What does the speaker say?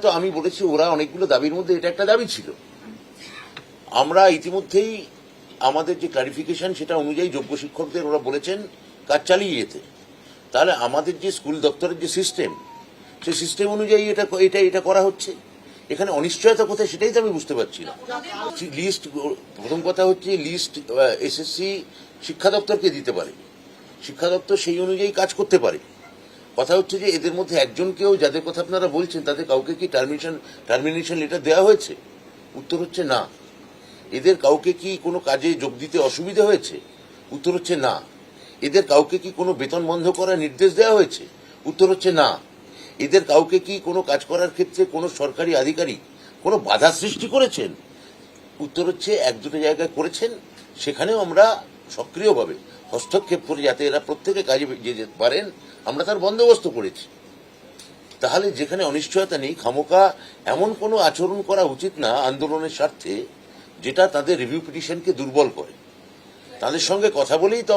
তো আমি বলেছি ওরা অনেকগুলো দাবির মধ্যে এটা একটা দাবি ছিল। আমরা ইতিমধ্যেই আমাদের যে ক্লারিফিকেশন সেটা অনুযায়ী যোগ্য শিক্ষকদের ওরা বলেছেন কাজ চালিয়ে যেতে। তাহলে আমাদের যে স্কুল দপ্তরের যে সিস্টেম, সেই সিস্টেম অনুযায়ী এটা করা হচ্ছে। এখানে অনিশ্চয়তা কোথায় সেটাই তো আমি বুঝতে পারছি না। লিস্ট, প্রথম কথা হচ্ছে লিস্ট এসএসসি শিক্ষা দপ্তরকে দিতে পারে, শিক্ষা দপ্তর সেই অনুযায়ী কাজ করতে পারে। কথা হচ্ছে যে এদের মধ্যে একজনকেও, যাদের কথা আপনারা বলছেন, তাদের কাউকে কি টার্মিনেশন লেটার দেওয়া হয়েছে? উত্তর হচ্ছে না। এদের কাউকে কি কোনো কাজে যোগ দিতে অসুবিধা হয়েছে? উত্তর হচ্ছে না। এদের কাউকে কি কোনো বেতন বন্ধ করার নির্দেশ দেওয়া হয়েছে? উত্তর হচ্ছে না। এদের কাউকে কি কোনো কাজ করার ক্ষেত্রে কোনো সরকারি আধিকারিক কোনো বাধা সৃষ্টি করেছেন? উত্তর হচ্ছে এক দুটো জায়গায় করেছেন, সেখানেও আমরা সক্রিয়ভাবে হস্তক্ষেপ করে যাতে এরা প্রত্যেকে কাজে যেতে পারেন আমরা তার বন্দোবস্ত করেছি। তাহলে যেখানে অনিশ্চয়তা নেই, খামোকা এমন কোনো আচরণ করা উচিত না আন্দোলনের স্বার্থে যেটা তাদের রিভিউ পিটিশনকে দুর্বল করে। তাদের সঙ্গে কথা বলেই তো